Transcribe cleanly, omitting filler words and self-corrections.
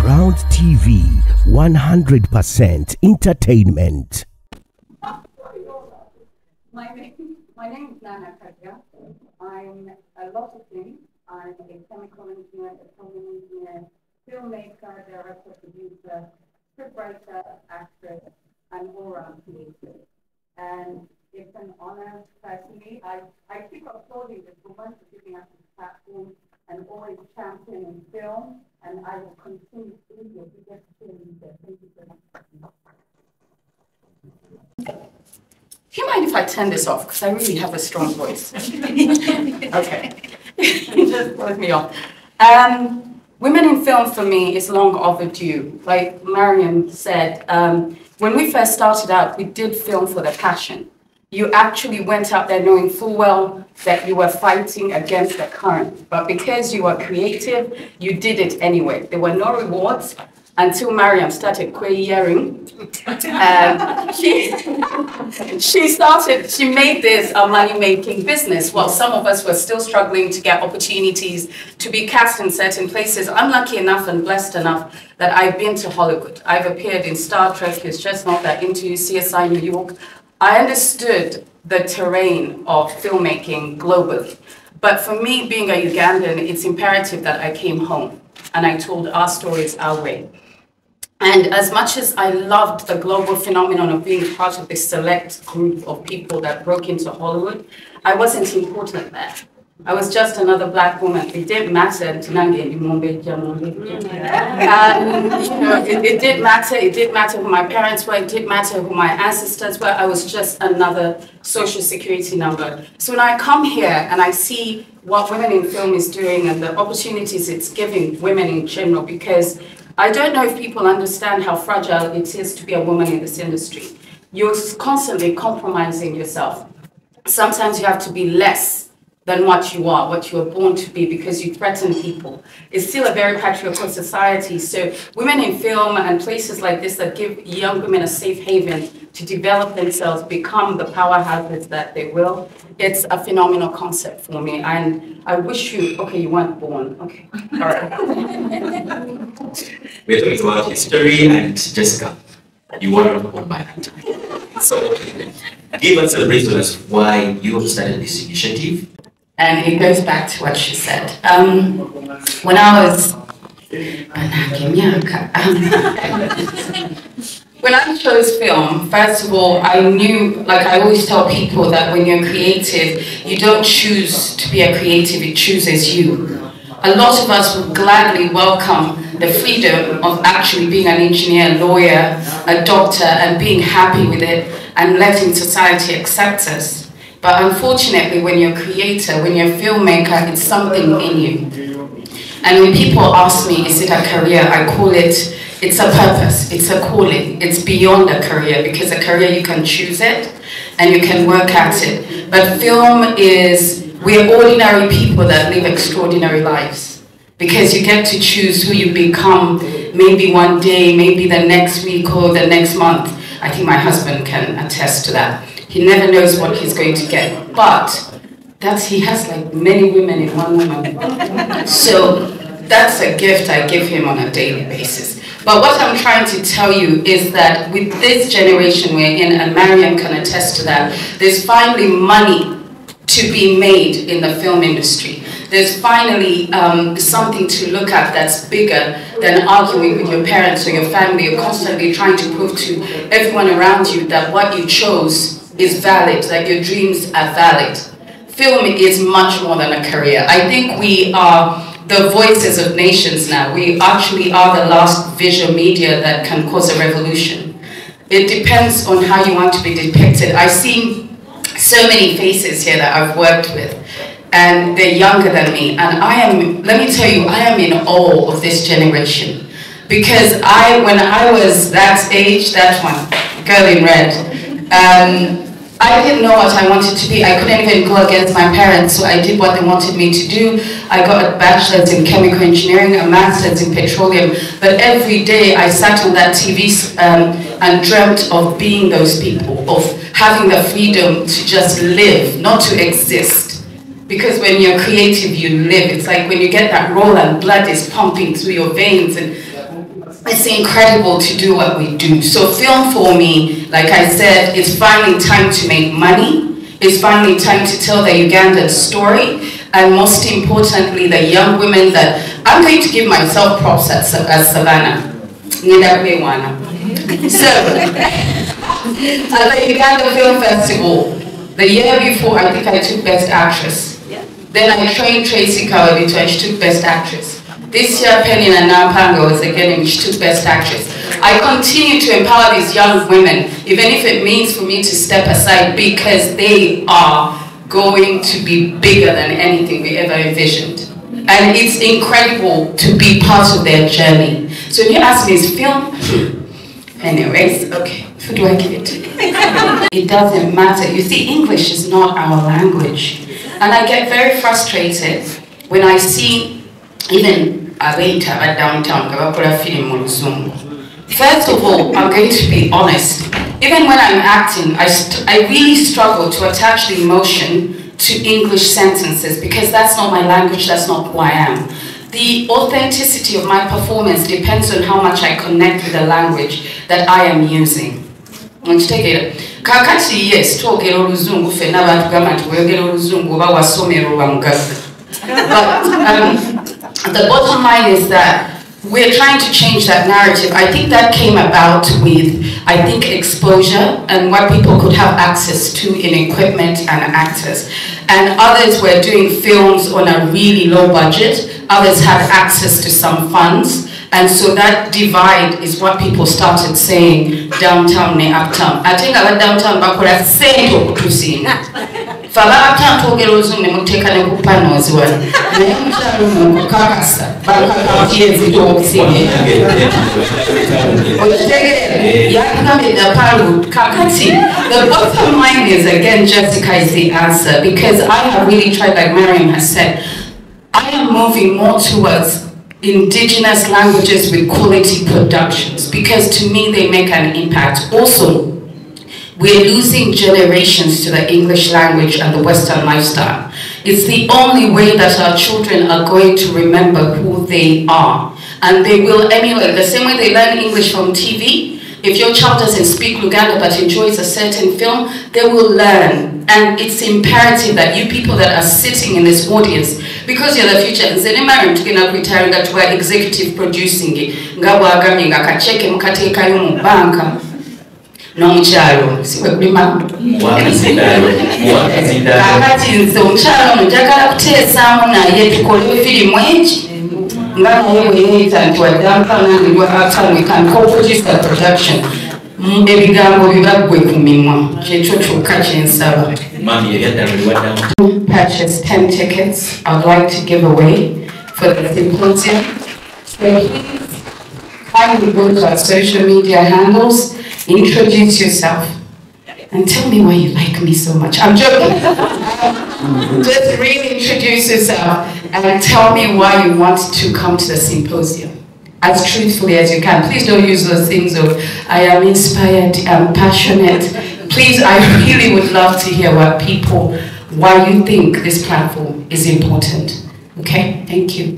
Round TV, 100% entertainment. My name is Kagga. I'm a lot of things. I'm a chemical engineer, a film engineer, filmmaker, director, producer, scriptwriter, actress, and all-round creator. And it's an honor, personally. I keep applauding this woman for giving us this platform and always championing film, and I will continue to be your biggest cheerleader. Thank you so much. Do you mind if I turn this off? Because I really have a strong voice. Okay. Just throws me off. Women in film for me is long overdue. Like Mariam said, when we first started out, we did film for the passion. You actually went out there knowing full well that you were fighting against the current. But because you were creative, you did it anyway. There were no rewards until Mariam started querying. She made this a money-making business while some of us were still struggling to get opportunities to be cast in certain places. I'm lucky enough and blessed enough that I've been to Hollywood. I've appeared in Star Trek, It's Just Not That Into CSI New York. I understood the terrain of filmmaking globally. But for me, being a Ugandan, it's imperative that I came home and I told our stories our way. And as much as I loved the global phenomenon of being part of this select group of people that broke into Hollywood, I wasn't important there. I was just another black woman. It didn't matter. It did matter. It did matter who my parents were. It did matter who my ancestors were. I was just another social security number. So when I come here and I see what Women in Film is doing and the opportunities it's giving women in general, because I don't know if people understand how fragile it is to be a woman in this industry. You're constantly compromising yourself. Sometimes you have to be less than what you are, what you were born to be, because you threaten people. It's still a very patriarchal society. So Women in Film and places like this that give young women a safe haven to develop themselves, become the powerhouses that they will, it's a phenomenal concept for me. And I wish you, okay, you weren't born, okay, all right. We're talking about history, and Jessica, you weren't born by that time. So give us a reason as why you started this initiative. And it goes back to what she said. When I was, when I chose film, first of all, I knew, like I always tell people, that when you're creative, you don't choose to be a creative, it chooses you. A lot of us would gladly welcome the freedom of actually being an engineer, lawyer, a doctor, and being happy with it and letting society accept us. But unfortunately, when you're a creator, when you're a filmmaker, it's something in you. And when people ask me, is it a career? I call it, it's a purpose, it's a calling. It's beyond a career, because a career, you can choose it and you can work at it. But film is, we're ordinary people that live extraordinary lives. Because you get to choose who you become, maybe one day, maybe the next week or the next month. I think my husband can attest to that. He never knows what he's going to get, but he has like many women in one woman. So that's a gift I give him on a daily basis. But what I'm trying to tell you is that with this generation we're in, and Mariam can attest to that, there's finally money to be made in the film industry. There's finally something to look at that's bigger than arguing with your parents or your family. You're constantly trying to prove to everyone around you that what you chose is valid, that your dreams are valid. Film is much more than a career. I think we are the voices of nations now. We actually are the last visual media that can cause a revolution. It depends on how you want to be depicted. I've seen so many faces here that I've worked with, and they're younger than me. And let me tell you, I am in awe of this generation. Because when I was that age, that one, girl in red, I didn't know what I wanted to be. I couldn't even go against my parents, so I did what they wanted me to do. I got a bachelor's in chemical engineering, a master's in petroleum, but every day I sat on that TV and dreamt of being those people, of having the freedom to just live, not to exist. Because when you're creative, you live. It's like when you get that role and blood is pumping through your veins, and it's incredible to do what we do. So film for me, like I said, it's finally time to make money. It's finally time to tell the Ugandan story. And most importantly, the young women that I'm going to give myself props at Savannah. So, at the Uganda Film Festival, the year before, I think I took Best Actress. Then I trained Tracy Kawabito and she took Best Actress. This year, Penny Nampanga was again and she took Best Actress. I continue to empower these young women, even if it means for me to step aside, because they are going to be bigger than anything we ever envisioned. And it's incredible to be part of their journey. So if you ask me, is film? Anyways, okay, who do I give it to? It doesn't matter. You see, English is not our language. And I get very frustrated when I see even Abayola downtown, First of all, I'm going to be honest. Even when I'm acting, I really struggle to attach the emotion to English sentences because that's not my language, that's not who I am. The authenticity of my performance depends on how much I connect with the language that I am using. Kakati, yes, twogera oluzungu fenna abantu gamba nti weeyogera oluzungu oba wasomera oba mugagga. But the bottom line is that we're trying to change that narrative. I think that came about with, exposure and what people could have access to in equipment and actors. And others were doing films on a really low budget. Others had access to some funds. And so that divide is what people started saying, downtown ne uptown. I think about downtown, bakola Sente okutusinga. Fala uptown twogera oluzungu ne muteeka ne ku panels wano. Naye omukyalo mukakasa, bakakawaki ezito okusinga. Okitegeera, yakugambye Dapalu, kakati. The bottom line is, again, Jessica is the answer, because I have really tried, like Mariam has said, I am moving more towards indigenous languages with quality productions, because to me they make an impact. Also, we're losing generations to the English language and the Western lifestyle. It's the only way that our children are going to remember who they are, and they will emulate the same way they learn English from TV. If your child doesn't speak Luganda but enjoys a certain film, they will learn. And it's imperative that you people that are sitting in this audience, because you're the future, and Zenemari mtukina kuitaringa tuwa executive producing, ngawa agami nga kacheke mkateka yumu banka, no mchalo, siwe kulima kakati nse mchalo mjakala kutesa muna yetu kolewe filimu eji. We can co-produce the production. Purchase 10 tickets I'd like to give away for the symposium. So please kindly go to our social media handles, introduce yourself, and tell me why you like me so much. I'm joking. Just really introduce yourself and tell me why you want to come to the symposium as truthfully as you can. Please don't use those things of, I am inspired, I'm passionate. Please, I really would love to hear why you think this platform is important. Okay, thank you.